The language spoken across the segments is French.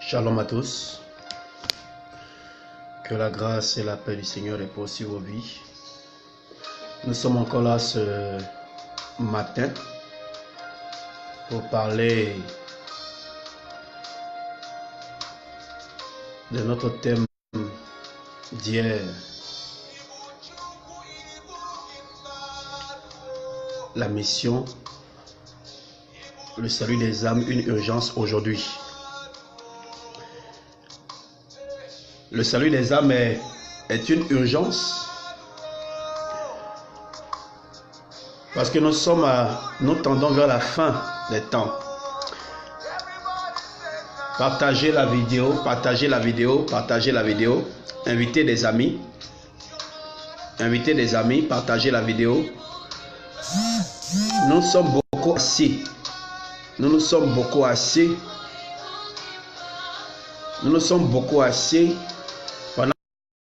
Shalom à tous. Que la grâce et la paix du Seigneur reposent sur vos vies. Nous sommes encore là ce matin pour parler de notre thème d'hier. La mission, le salut des âmes, une urgence aujourd'hui. Le salut des âmes est une urgence parce que nous tendons vers la fin des temps. Partagez la vidéo, partagez la vidéo, partagez la vidéo. Invitez des amis, partagez la vidéo. Nous sommes beaucoup assis. Nous sommes beaucoup assis pendant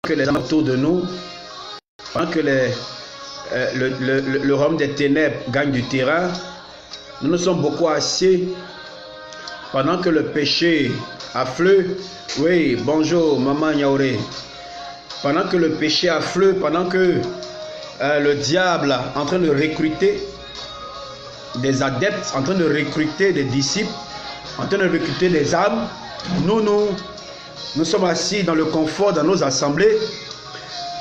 que les âmes autour de nous, pendant que le royaume des ténèbres gagne du terrain. Nous sommes beaucoup assis pendant que le péché afflue. Oui, bonjour maman Yaoré. Pendant que le péché afflue, pendant que le diable est en train de recruter des adeptes, en train de recruter des disciples, en train de recruter des âmes, nous sommes assis dans le confort dans nos assemblées.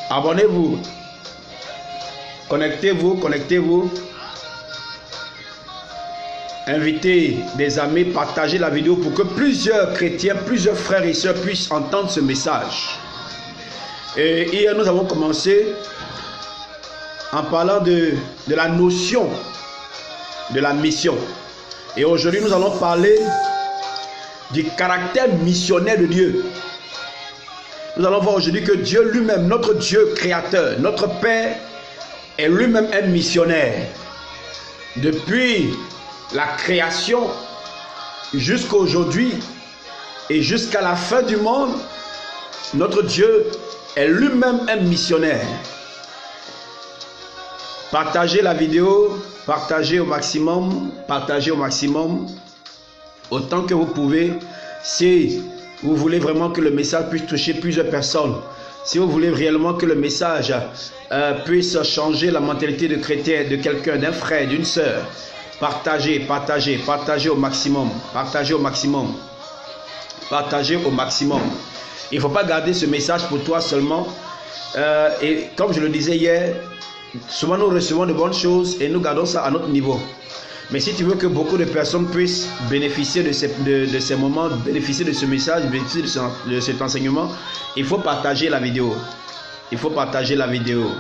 Abonnez-vous, connectez-vous, invitez des amis, partagez la vidéo pour que plusieurs chrétiens, plusieurs frères et sœurs puissent entendre ce message. Et hier nous avons commencé en parlant de la notion de la mission. Et aujourd'hui nous allons parler du caractère missionnaire de Dieu. Nous allons voir aujourd'hui que Dieu lui-même, notre Dieu créateur, notre Père, est lui-même un missionnaire. Depuis la création jusqu'à aujourd'hui et jusqu'à la fin du monde, notre Dieu est lui-même un missionnaire. Partagez la vidéo, partagez au maximum, autant que vous pouvez. Si vous voulez vraiment que le message puisse toucher plusieurs personnes, si vous voulez réellement que le message puisse changer la mentalité de chrétien, de quelqu'un, d'un frère, d'une sœur, partagez au maximum, partagez au maximum. Il ne faut pas garder ce message pour toi seulement. Et comme je le disais hier, souvent nous recevons de bonnes choses et nous gardons ça à notre niveau. Mais si tu veux que beaucoup de personnes puissent bénéficier de ces moments, bénéficier de ce message, bénéficier de cet enseignement, il faut partager la vidéo. Partagez la vidéo.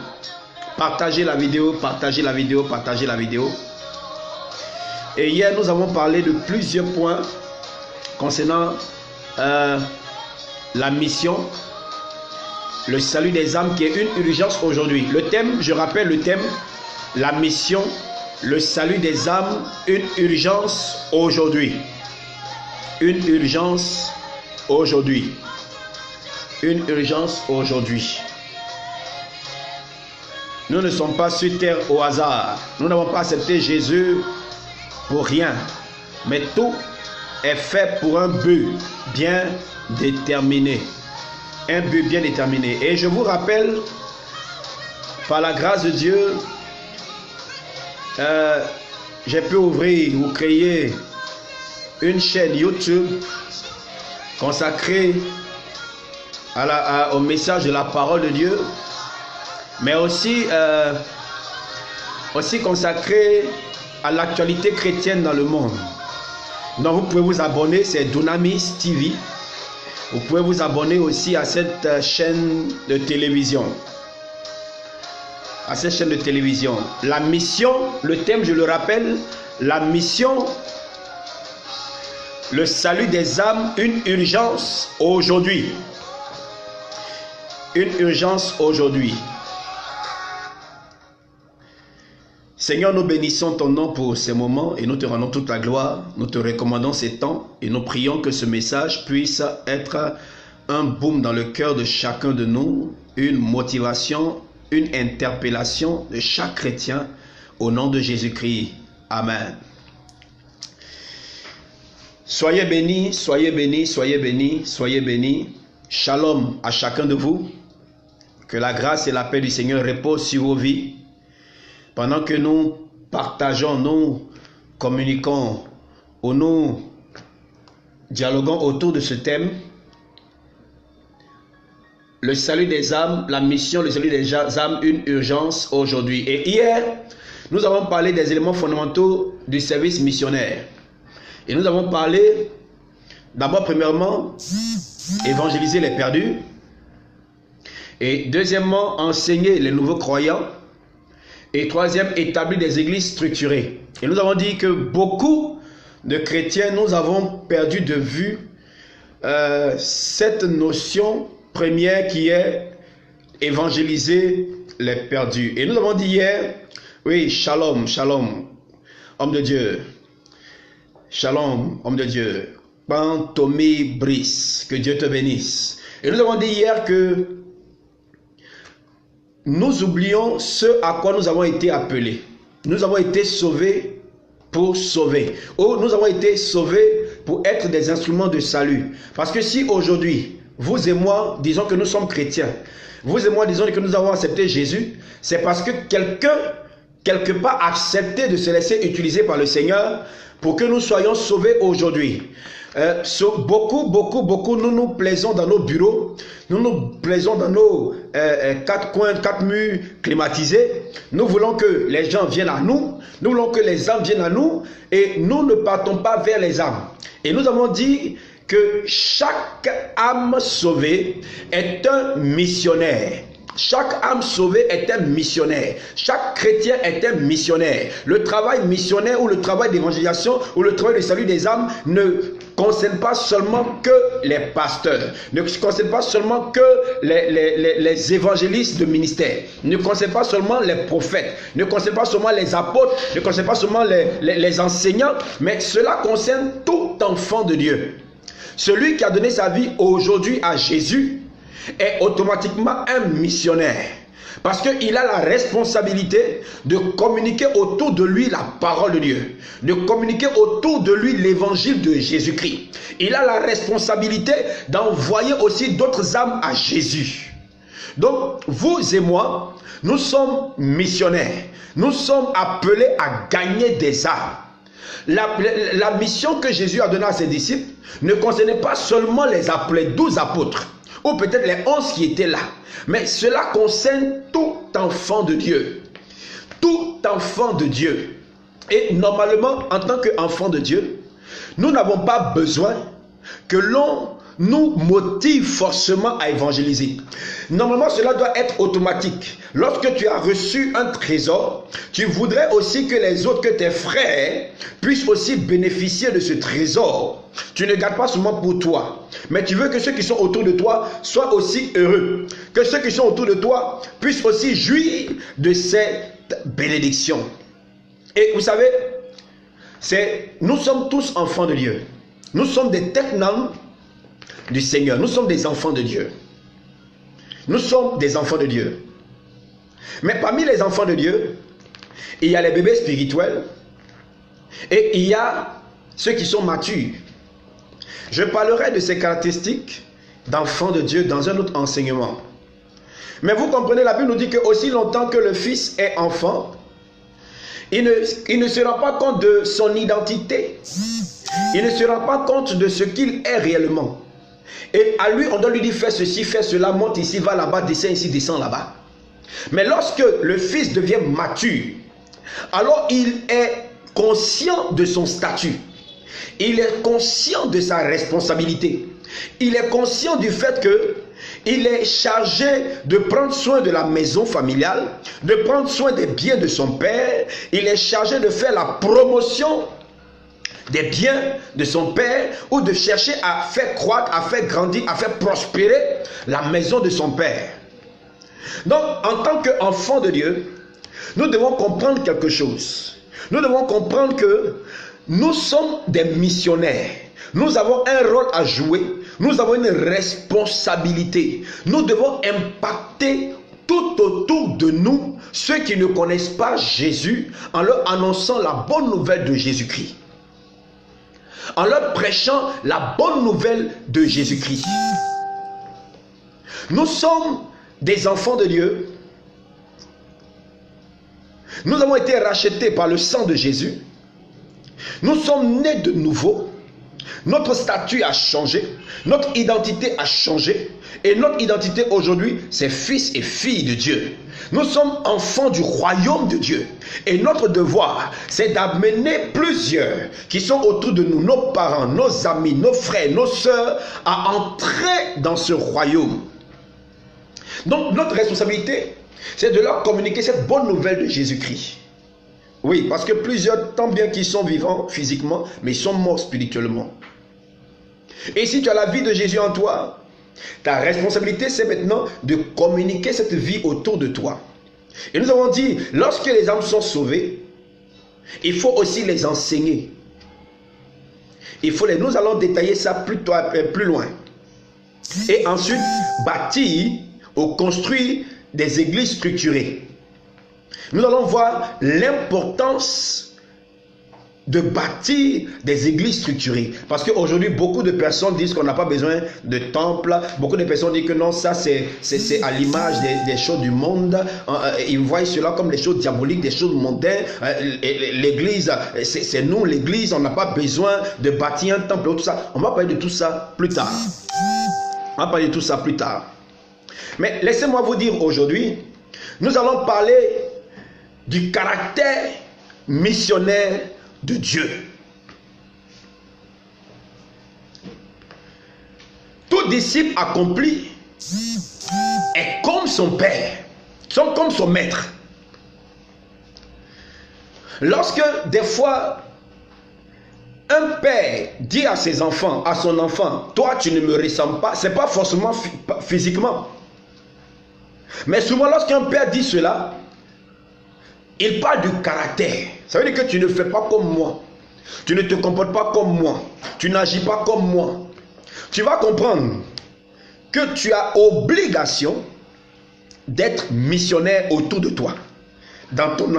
Et hier, nous avons parlé de plusieurs points concernant la mission, le salut des âmes qui est une urgence aujourd'hui. Le thème, je rappelle le thème, la mission, le salut des âmes, une urgence aujourd'hui. Une urgence aujourd'hui. Nous ne sommes pas sur terre au hasard. Nous n'avons pas accepté Jésus pour rien. Mais tout est fait pour un but bien déterminé. Un but bien déterminé. Et je vous rappelle, par la grâce de Dieu, j'ai pu ouvrir ou créer une chaîne YouTube consacrée au message de la parole de Dieu, mais aussi consacrée à l'actualité chrétienne dans le monde. Donc vous pouvez vous abonner, c'est Dunamis TV. Vous pouvez vous abonner aussi à cette chaîne de télévision. La mission, le thème, je le rappelle, la mission, le salut des âmes, une urgence aujourd'hui. Seigneur, nous bénissons ton nom pour ces moments et nous te rendons toute la gloire. Nous te recommandons ces temps et nous prions que ce message puisse être un baume dans le cœur de chacun de nous, une motivation, une interpellation de chaque chrétien au nom de Jésus-Christ. Amen. Soyez bénis, soyez bénis, soyez bénis, soyez bénis. Shalom à chacun de vous. Que la grâce et la paix du Seigneur reposent sur vos vies. Pendant que nous partageons, nous communiquons ou nous dialoguons autour de ce thème, le salut des âmes, la mission, le salut des âmes, une urgence aujourd'hui. Et hier, nous avons parlé des éléments fondamentaux du service missionnaire. Et nous avons parlé, d'abord, premièrement, évangéliser les perdus. Et deuxièmement, enseigner les nouveaux croyants. Et troisième, établir des églises structurées. Et nous avons dit que beaucoup de chrétiens, nous avons perdu de vue cette notion première qui est évangéliser les perdus. Et nous avons dit hier, oui, shalom, shalom, homme de Dieu. Shalom, homme de Dieu. Pantomé Brice, que Dieu te bénisse. Et nous avons dit hier que nous oublions ce à quoi nous avons été appelés. Nous avons été sauvés pour sauver. Ou nous avons été sauvés pour être des instruments de salut. Parce que si aujourd'hui, vous et moi, disons que nous sommes chrétiens, vous et moi, disons que nous avons accepté Jésus, c'est parce que quelqu'un, quelque part, a accepté de se laisser utiliser par le Seigneur pour que nous soyons sauvés aujourd'hui. Beaucoup, nous nous plaisons dans nos bureaux, nous nous plaisons dans nos quatre coins, quatre murs climatisés. Nous voulons que les gens viennent à nous, nous voulons que les âmes viennent à nous, et nous ne partons pas vers les âmes. Et nous avons dit que chaque âme sauvée est un missionnaire. Chaque âme sauvée est un missionnaire. Chaque chrétien est un missionnaire. Le travail missionnaire ou le travail d'évangélisation ou le travail de salut des âmes ne concerne pas seulement que les pasteurs, ne concerne pas seulement que les évangélistes de ministère, ne concerne pas seulement les prophètes, ne concerne pas seulement les apôtres, ne concerne pas seulement les enseignants, mais cela concerne tout enfant de Dieu. Celui qui a donné sa vie aujourd'hui à Jésus est automatiquement un missionnaire. Parce qu'il a la responsabilité de communiquer autour de lui la parole de Dieu. De communiquer autour de lui l'évangile de Jésus-Christ. Il a la responsabilité d'envoyer aussi d'autres âmes à Jésus. Donc, vous et moi, nous sommes missionnaires. Nous sommes appelés à gagner des âmes. La mission que Jésus a donnée à ses disciples ne concernait pas seulement les appelés 12 apôtres, ou peut-être les 11 qui étaient là, mais cela concerne tout enfant de Dieu. Tout enfant de Dieu. Et normalement, en tant qu'enfant de Dieu, nous n'avons pas besoin que l'on nous motive forcément à évangéliser. Normalement, cela doit être automatique. Lorsque tu as reçu un trésor, tu voudrais aussi que les autres, que tes frères, puissent aussi bénéficier de ce trésor. Tu ne gardes pas seulement pour toi, mais tu veux que ceux qui sont autour de toi soient aussi heureux. Que ceux qui sont autour de toi puissent aussi jouir de cette bénédiction. Et vous savez, nous sommes tous enfants de Dieu. Nous sommes des technams du Seigneur. Nous sommes des enfants de Dieu. Nous sommes des enfants de Dieu. Mais parmi les enfants de Dieu, il y a les bébés spirituels et il y a ceux qui sont matures. Je parlerai de ces caractéristiques d'enfants de Dieu dans un autre enseignement. Mais vous comprenez, la Bible nous dit que aussi longtemps que le Fils est enfant, il ne se rend pas compte de son identité. Il ne se rend pas compte de ce qu'il est réellement. Et à lui, on doit lui dire fais ceci, fais cela, monte ici, va là-bas, descends ici, descends là-bas. Mais lorsque le Fils devient mature, alors il est conscient de son statut. Il est conscient de sa responsabilité. Il est conscient du fait que il est chargé de prendre soin de la maison familiale, de prendre soin des biens de son père. Il est chargé de faire la promotion des biens de son père ou de chercher à faire croître, à faire grandir, à faire prospérer la maison de son père. Donc, en tant qu'enfant de Dieu, nous devons comprendre quelque chose. Nous devons comprendre que nous sommes des missionnaires. Nous avons un rôle à jouer. Nous avons une responsabilité. Nous devons impacter tout autour de nous ceux qui ne connaissent pas Jésus en leur annonçant la bonne nouvelle de Jésus-Christ. en leur prêchant la bonne nouvelle de Jésus-Christ. Nous sommes des enfants de Dieu. Nous avons été rachetés par le sang de Jésus. Nous sommes nés de nouveau. Notre statut a changé. Notre identité a changé. Et notre identité aujourd'hui, c'est fils et filles de Dieu. Nous sommes enfants du royaume de Dieu. Et notre devoir, c'est d'amener plusieurs qui sont autour de nous, nos parents, nos amis, nos frères, nos sœurs, à entrer dans ce royaume. Donc notre responsabilité, c'est de leur communiquer cette bonne nouvelle de Jésus-Christ. Oui, parce que plusieurs, tant bien qu'ils sont vivants physiquement, mais ils sont morts spirituellement. Et si tu as la vie de Jésus en toi, ta responsabilité, c'est maintenant de communiquer cette vie autour de toi. Et nous avons dit, lorsque les âmes sont sauvées, il faut aussi les enseigner. Nous allons détailler ça plus loin. Et ensuite, bâtir ou construire des églises structurées. Nous allons voir l'importance de bâtir des églises structurées. Parce qu'aujourd'hui, beaucoup de personnes disent qu'on n'a pas besoin de temple. Beaucoup de personnes disent que non, ça c'est à l'image des choses du monde. Ils voient cela comme des choses diaboliques, des choses mondaines. L'église, c'est nous l'église, on n'a pas besoin de bâtir un temple. Tout ça. On va parler de tout ça plus tard. On va parler de tout ça plus tard. Mais laissez-moi vous dire aujourd'hui, nous allons parler du caractère missionnaire de Dieu. Tout disciple accompli est comme son père, comme son maître. Lorsque des fois un père dit à ses enfants, à son enfant, toi tu ne me ressembles pas, c'est pas forcément physiquement. Mais souvent lorsqu'un père dit cela, il parle du caractère. Ça veut dire que tu ne fais pas comme moi. Tu ne te comportes pas comme moi. Tu n'agis pas comme moi. Tu vas comprendre que tu as obligation d'être missionnaire autour de toi. Dans ton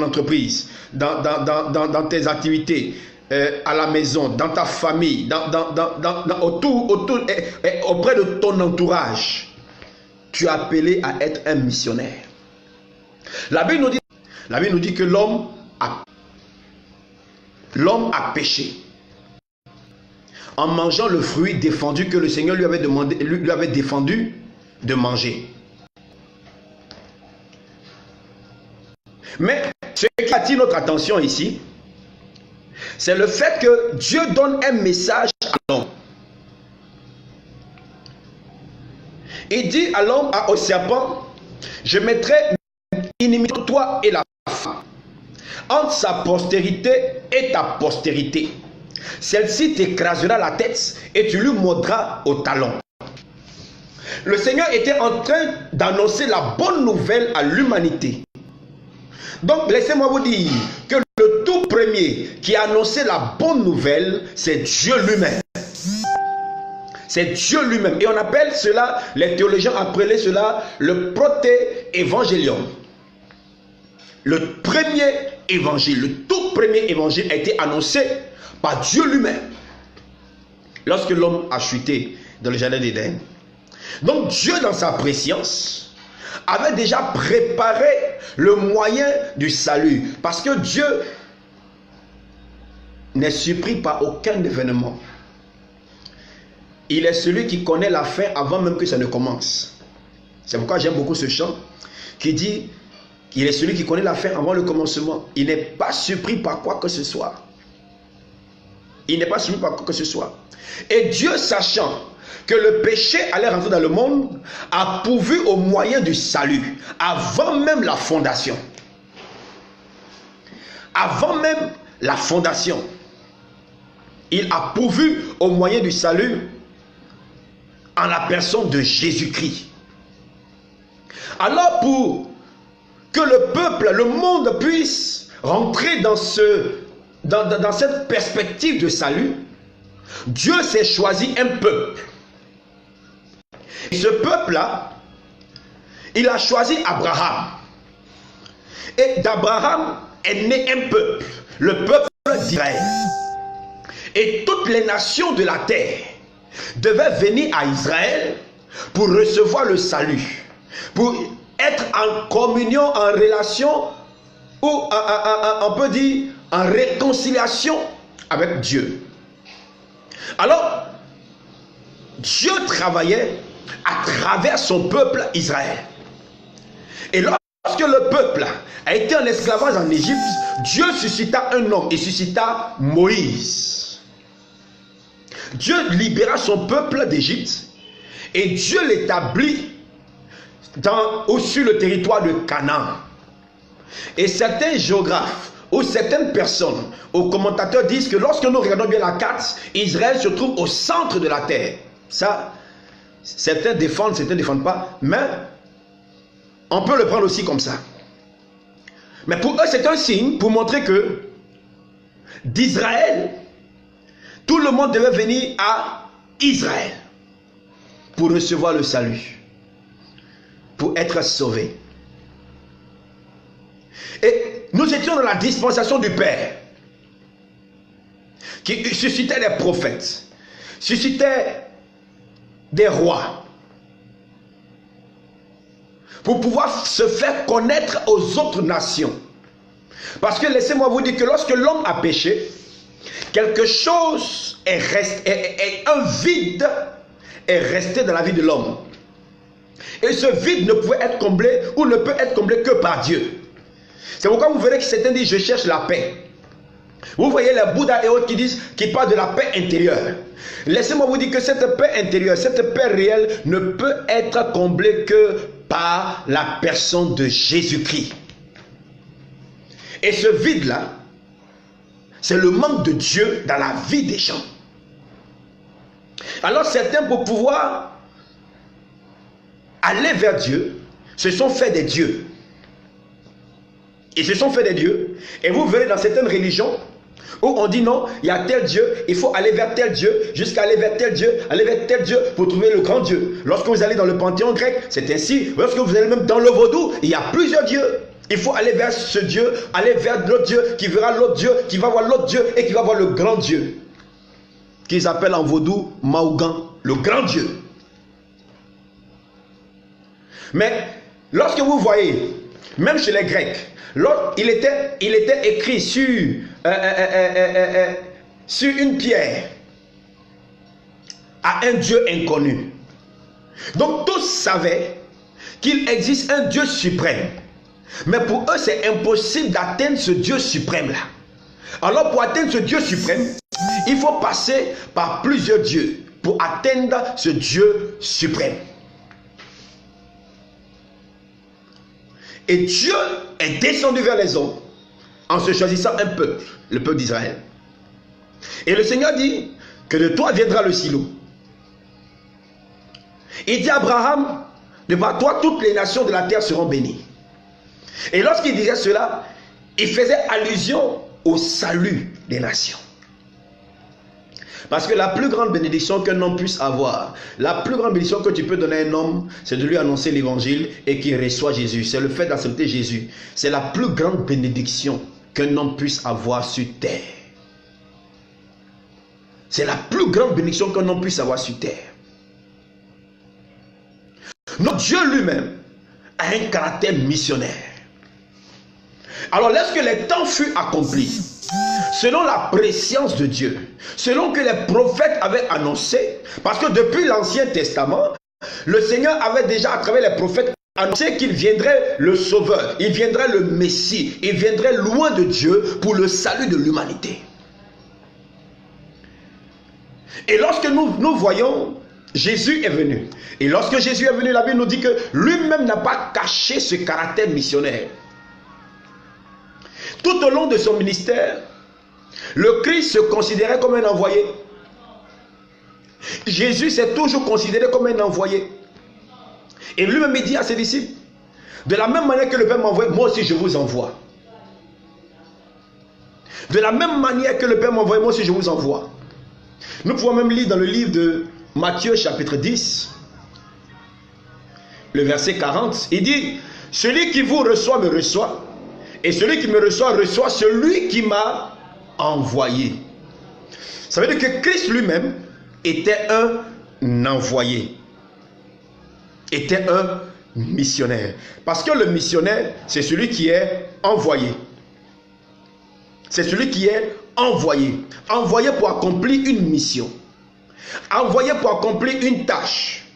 entreprise, dans tes activités, à la maison, dans ta famille, auprès de ton entourage. Tu es appelé à être un missionnaire. La Bible nous dit que l'homme a péché en mangeant le fruit défendu que le Seigneur lui avait défendu de manger. Mais ce qui attire notre attention ici, c'est le fait que Dieu donne un message à l'homme. Il dit à l'homme, au serpent, je mettrai inimité entre toi et la femme, entre sa postérité et ta postérité. Celle-ci t'écrasera la tête et tu lui mordras au talon. Le Seigneur était en train d'annoncer la bonne nouvelle à l'humanité. Donc laissez-moi vous dire que le tout premier qui a annoncé la bonne nouvelle, c'est Dieu lui-même. C'est Dieu lui-même. Et on appelle cela, les théologiens appelaient cela le proté-évangélium. Le premier évangile, le tout premier évangile a été annoncé par Dieu lui-même. Lorsque l'homme a chuté dans le jardin d'Éden. Donc Dieu, dans sa préscience, avait déjà préparé le moyen du salut. Parce que Dieu n'est surpris par aucun événement. Il est celui qui connaît la fin avant même que ça ne commence. C'est pourquoi j'aime beaucoup ce chant qui dit qu'il est celui qui connaît la fin avant le commencement. Il n'est pas surpris par quoi que ce soit. Il n'est pas surpris par quoi que ce soit. Et Dieu, sachant que le péché allait rentrer dans le monde, a pourvu au moyen du salut avant même la fondation. Avant même la fondation, il a pourvu au moyen du salut en la personne de Jésus-Christ. Alors pour que le peuple, le monde puisse rentrer dans cette perspective de salut, Dieu s'est choisi un peuple. Et ce peuple-là, il a choisi Abraham. Et d'Abraham est né un peuple, le peuple d'Israël. Et toutes les nations de la terre devaient venir à Israël pour recevoir le salut, pour être en communion, en relation, ou on peut dire en réconciliation avec Dieu. Alors, Dieu travaillait à travers son peuple Israël. Et lorsque le peuple a été en esclavage en Égypte, Dieu suscita un homme, il suscita Moïse. Dieu libéra son peuple d'Égypte et Dieu l'établit sur le territoire de Canaan. Et certains géographes ou certaines personnes ou commentateurs disent que lorsque nous regardons bien la carte, Israël se trouve au centre de la terre. Ça, certains défendent, certains ne défendent pas, mais on peut le prendre aussi comme ça. Mais pour eux, c'est un signe pour montrer que d'Israël, tout le monde devait venir à Israël pour recevoir le salut, pour être sauvé. Et nous étions dans la dispensation du Père, qui suscitait des prophètes, suscitait des rois, pour pouvoir se faire connaître aux autres nations. Parce que laissez-moi vous dire que lorsque l'homme a péché, quelque chose un vide est resté dans la vie de l'homme. Et ce vide ne pouvait être comblé ou ne peut être comblé que par Dieu. C'est pourquoi vous verrez que certains disent je cherche la paix. Vous voyez les Bouddhas et autres qui parlent de la paix intérieure. Laissez-moi vous dire que cette paix intérieure, cette paix réelle ne peut être comblée que par la personne de Jésus-Christ. Et ce vide-là, c'est le manque de Dieu dans la vie des gens. Alors certains, pour pouvoir aller vers Dieu, se sont fait des dieux. Ils se sont fait des dieux. Et vous verrez dans certaines religions où on dit non, il y a tel Dieu, il faut aller vers tel Dieu, jusqu'à aller vers tel Dieu, aller vers tel Dieu pour trouver le grand Dieu. Lorsque vous allez dans le panthéon grec, c'est ainsi. Lorsque vous allez même dans le vaudou, il y a plusieurs dieux. Il faut aller vers ce Dieu, aller vers l'autre Dieu, qui verra l'autre Dieu, qui va voir l'autre Dieu et qui va voir le grand Dieu. Qu'ils appellent en vaudou Maougan, le grand Dieu. Mais lorsque vous voyez, même chez les Grecs, il était écrit sur une pierre à un Dieu inconnu. Donc tous savaient qu'il existe un Dieu suprême. Mais pour eux, c'est impossible d'atteindre ce Dieu suprême-là. Alors pour atteindre ce Dieu suprême, il faut passer par plusieurs dieux pour atteindre ce Dieu suprême. Et Dieu est descendu vers les hommes en se choisissant un peuple, le peuple d'Israël. Et le Seigneur dit que de toi viendra le silo. Il dit à Abraham, de par toi toutes les nations de la terre seront bénies. Et lorsqu'il disait cela, il faisait allusion au salut des nations. Parce que la plus grande bénédiction qu'un homme puisse avoir, la plus grande bénédiction que tu peux donner à un homme, c'est de lui annoncer l'évangile et qu'il reçoit Jésus. C'est le fait d'accepter Jésus. C'est la plus grande bénédiction qu'un homme puisse avoir sur terre. C'est la plus grande bénédiction qu'un homme puisse avoir sur terre. Notre Dieu lui-même a un caractère missionnaire. Alors lorsque les temps furent accomplis, selon la préscience de Dieu, selon que les prophètes avaient annoncé, parce que depuis l'Ancien Testament, le Seigneur avait déjà à travers les prophètes annoncé qu'il viendrait le Sauveur, il viendrait le Messie, il viendrait loin de Dieu pour le salut de l'humanité. Et lorsque nous voyons, Jésus est venu. Et lorsque Jésus est venu, la Bible nous dit que lui-même n'a pas caché ce caractère missionnaire. Tout au long de son ministère, le Christ se considérait comme un envoyé. Jésus s'est toujours considéré comme un envoyé. Et lui-même dit à ses disciples, de la même manière que le Père m'a envoyé, moi aussi je vous envoie. De la même manière que le Père m'a envoyé, moi aussi je vous envoie. Nous pouvons même lire dans le livre de Matthieu chapitre 10, le verset 40, il dit, celui qui vous reçoit me reçoit, et celui qui me reçoit reçoit celui qui m'a envoyé. Ça veut dire que Christ lui-même était un envoyé. Était un missionnaire. Parce que le missionnaire, c'est celui qui est envoyé. C'est celui qui est envoyé. Envoyé pour accomplir une mission. Envoyé pour accomplir une tâche.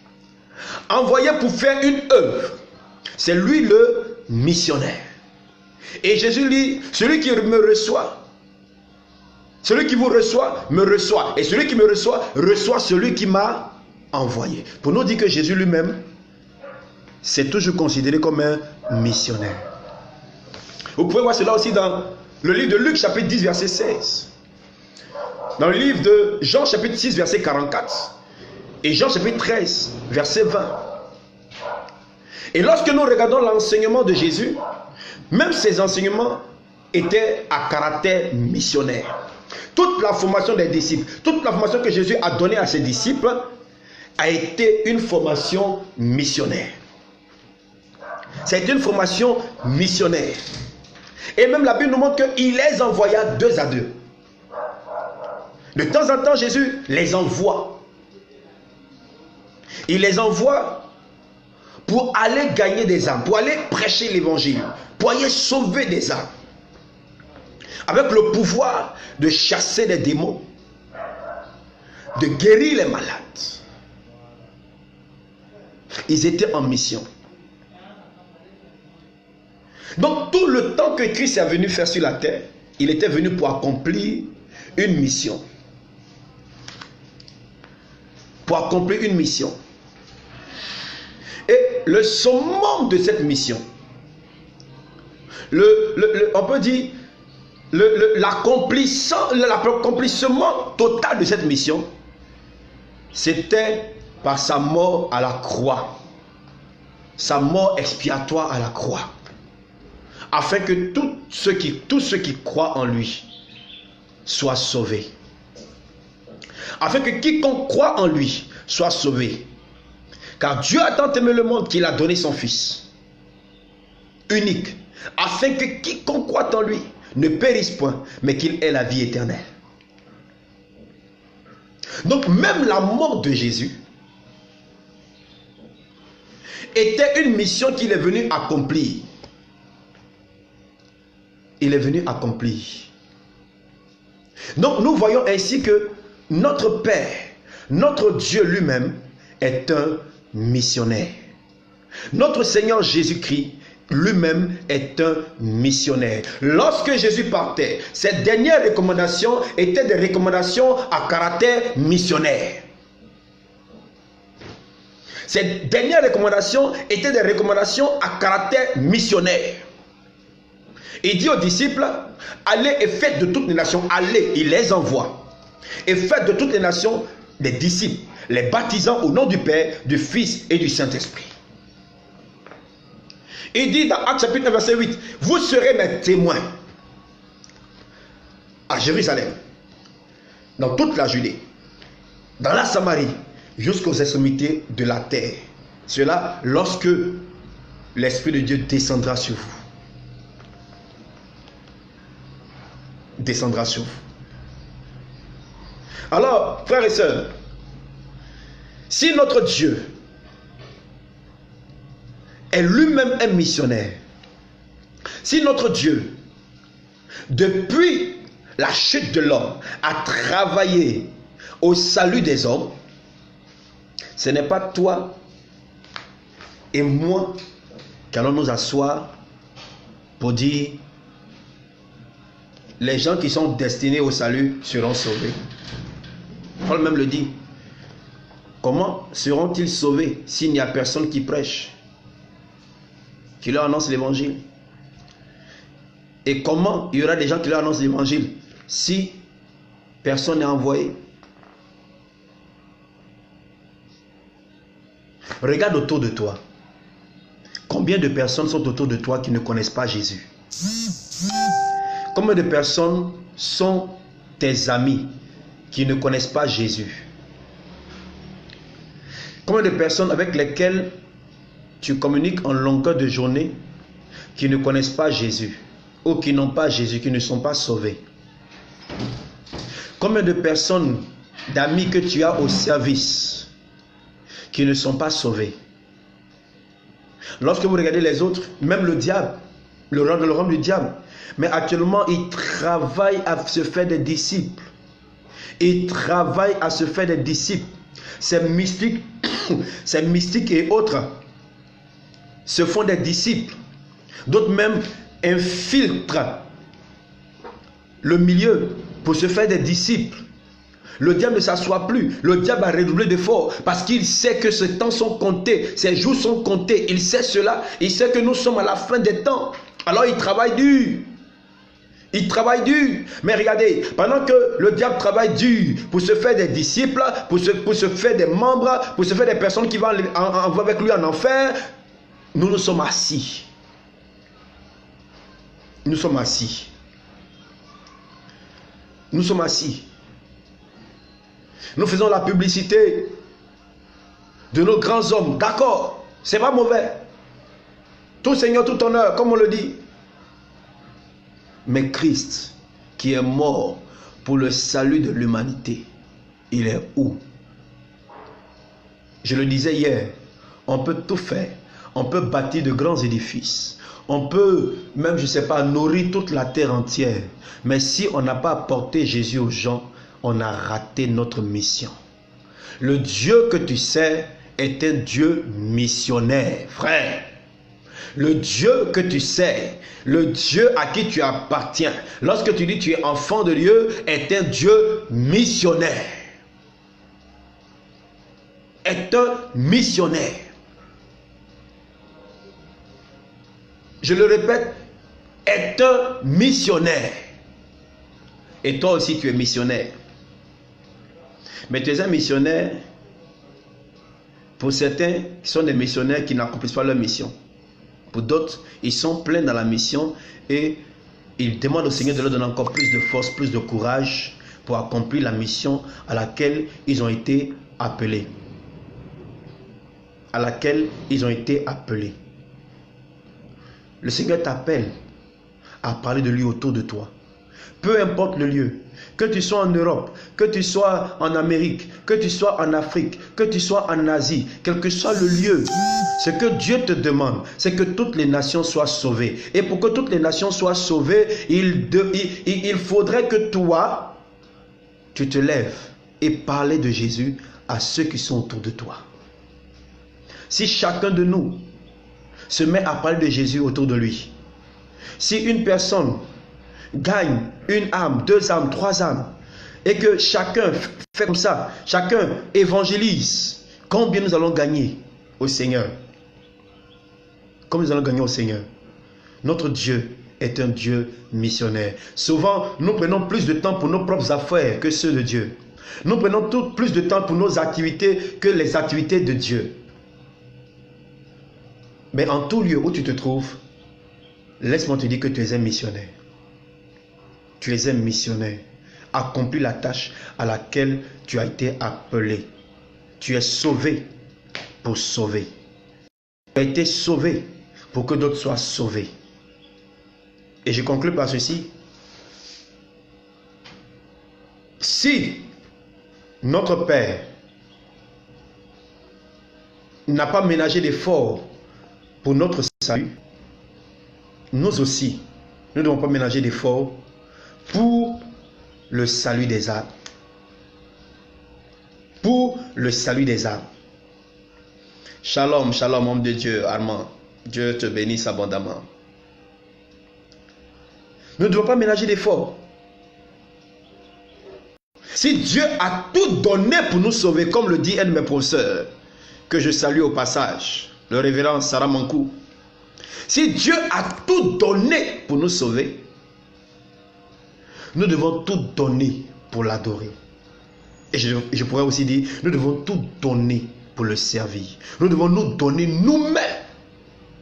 Envoyé pour faire une œuvre. C'est lui le missionnaire. Et Jésus dit, celui qui me reçoit, celui qui vous reçoit, me reçoit. Et celui qui me reçoit, reçoit celui qui m'a envoyé. Pour nous dire que Jésus lui-même, c'est toujours considéré comme un missionnaire. Vous pouvez voir cela aussi dans le livre de Luc, chapitre 10, verset 16. Dans le livre de Jean, chapitre 6, verset 44. Et Jean, chapitre 13, verset 20. Et lorsque nous regardons l'enseignement de Jésus, même ces enseignements étaient à caractère missionnaire. Toute la formation des disciples, toute la formation que Jésus a donnée à ses disciples a été une formation missionnaire. C'est une formation missionnaire. Et même la Bible nous montre qu'il les envoya 2 à 2. De temps en temps, Jésus les envoie. Il les envoie pour aller gagner des âmes, pour aller prêcher l'évangile, pour aller sauver des âmes. Avec le pouvoir de chasser les démons, de guérir les malades. Ils étaient en mission. Donc tout le temps que Christ est venu faire sur la terre, il était venu pour accomplir une mission. Pour accomplir une mission. Et le summum de cette mission, on peut dire, l'accomplissement total de cette mission, c'était par sa mort à la croix. Sa mort expiatoire à la croix. Afin que tous ceux qui croient en lui soient sauvés. Afin que quiconque croit en lui soit sauvé. Car Dieu a tant aimé le monde qu'il a donné son Fils unique, afin que quiconque croit en lui ne périsse point, mais qu'il ait la vie éternelle. Donc même la mort de Jésus était une mission qu'il est venu accomplir. Il est venu accomplir. Donc nous voyons ainsi que notre Père, notre Dieu lui-même est un missionnaire. Notre Seigneur Jésus-Christ lui-même est un missionnaire. Lorsque Jésus partait, ses dernières recommandations étaient des recommandations à caractère missionnaire. Ces dernières recommandations étaient des recommandations à caractère missionnaire. Il dit aux disciples, allez et faites de toutes les nations, allez, il les envoie. Et faites de toutes les nations des disciples, les baptisant au nom du Père, du Fils et du Saint-Esprit. Il dit dans Actes chapitre 9, verset 8, vous serez mes témoins à Jérusalem, dans toute la Judée, dans la Samarie, jusqu'aux extrémités de la terre. Cela lorsque l'Esprit de Dieu descendra sur vous. Descendra sur vous. Alors, frères et sœurs, si notre Dieu est lui-même un missionnaire, si notre Dieu, depuis la chute de l'homme, a travaillé au salut des hommes, ce n'est pas toi et moi qui allons nous asseoir pour dire les gens qui sont destinés au salut seront sauvés. Paul même le dit. Comment seront-ils sauvés s'il n'y a personne qui prêche, qui leur annonce l'évangile? Et comment il y aura des gens qui leur annoncent l'évangile si personne n'est envoyé? Regarde autour de toi. Combien de personnes sont autour de toi qui ne connaissent pas Jésus? Combien de personnes sont tes amis qui ne connaissent pas Jésus? Combien de personnes avec lesquelles tu communiques en longueur de journée qui ne connaissent pas Jésus ou qui n'ont pas Jésus, qui ne sont pas sauvés? Combien de personnes, d'amis que tu as au service, qui ne sont pas sauvés? Lorsque vous regardez les autres, même le diable, le royaume du diable, mais actuellement, il travaille à se faire des disciples. Il travaille à se faire des disciples. Ces mystiques et autres se font des disciples. D'autres même infiltrent le milieu pour se faire des disciples. Le diable ne s'assoit plus. Le diable a redoublé d'efforts parce qu'il sait que ses temps sont comptés, ses jours sont comptés. Il sait cela. Il sait que nous sommes à la fin des temps. Alors il travaille dur. Il travaille dur. Mais regardez, pendant que le diable travaille dur pour se faire des disciples, pour se faire des membres, pour se faire des personnes qui vont avec lui en enfer, nous sommes assis. Nous sommes assis. Nous sommes assis. Nous faisons la publicité de nos grands hommes. D'accord, c'est pas mauvais. Tout Seigneur, tout honneur, comme on le dit. Mais Christ, qui est mort pour le salut de l'humanité, il est où? Je le disais hier, on peut tout faire. On peut bâtir de grands édifices. On peut même, je ne sais pas, nourrir toute la terre entière. Mais si on n'a pas apporté Jésus aux gens, on a raté notre mission. Le Dieu que tu sais est un Dieu missionnaire, frère. Le Dieu que tu sais, le Dieu à qui tu appartiens, lorsque tu dis tu es enfant de Dieu, est un Dieu missionnaire. Est un missionnaire. Je le répète, est un missionnaire. Et toi aussi tu es missionnaire. Mais tu es un missionnaire, pour certains, qui sont des missionnaires qui n'accomplissent pas leur mission. Pour d'autres, ils sont pleins dans la mission et ils demandent au Seigneur de leur donner encore plus de force, plus de courage pour accomplir la mission à laquelle ils ont été appelés. À laquelle ils ont été appelés. Le Seigneur t'appelle à parler de lui autour de toi. Peu importe le lieu, que tu sois en Europe, que tu sois en Amérique, que tu sois en Afrique, que tu sois en Asie, quel que soit le lieu, ce que Dieu te demande, c'est que toutes les nations soient sauvées. Et pour que toutes les nations soient sauvées, il faudrait que toi, tu te lèves et parles de Jésus à ceux qui sont autour de toi. Si chacun de nous se met à parler de Jésus autour de lui, si une personne gagne une âme, 2 âmes, 3 âmes, et que chacun fait comme ça, chacun évangélise, combien nous allons gagner au Seigneur? Combien nous allons gagner au Seigneur? Notre Dieu est un Dieu missionnaire. Souvent, nous prenons plus de temps pour nos propres affaires que ceux de Dieu. Nous prenons plus de temps pour nos activités que les activités de Dieu. Mais en tout lieu où tu te trouves, laisse-moi te dire que tu es un missionnaire. Tu es un missionnaire. Accomplis la tâche à laquelle tu as été appelé. Tu es sauvé pour sauver. Tu as été sauvé pour que d'autres soient sauvés. Et je conclue par ceci. Si notre Père n'a pas ménagé d'efforts pour notre salut, nous aussi, nous ne devons pas ménager d'efforts pour le salut des âmes. Pour le salut des âmes. Shalom, shalom, homme de Dieu, Armand. Dieu te bénisse abondamment. Nous ne devons pas ménager d'efforts. Si Dieu a tout donné pour nous sauver, comme le dit un de mes professeurs, que je salue au passage, le révérend Sarah Mankou. Si Dieu a tout donné pour nous sauver, nous devons tout donner pour l'adorer. Et je pourrais aussi dire, nous devons tout donner pour le servir. Nous devons nous donner nous-mêmes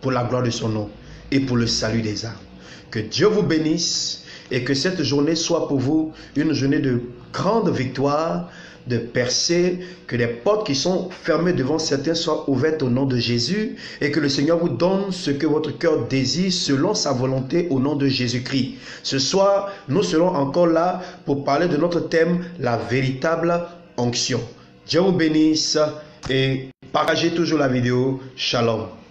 pour la gloire de son nom et pour le salut des âmes. Que Dieu vous bénisse et que cette journée soit pour vous une journée de grande victoire, de percer, que les portes qui sont fermées devant certains soient ouvertes au nom de Jésus et que le Seigneur vous donne ce que votre cœur désire selon sa volonté au nom de Jésus-Christ. Ce soir, nous serons encore là pour parler de notre thème, la véritable onction. Dieu vous bénisse et partagez toujours la vidéo. Shalom.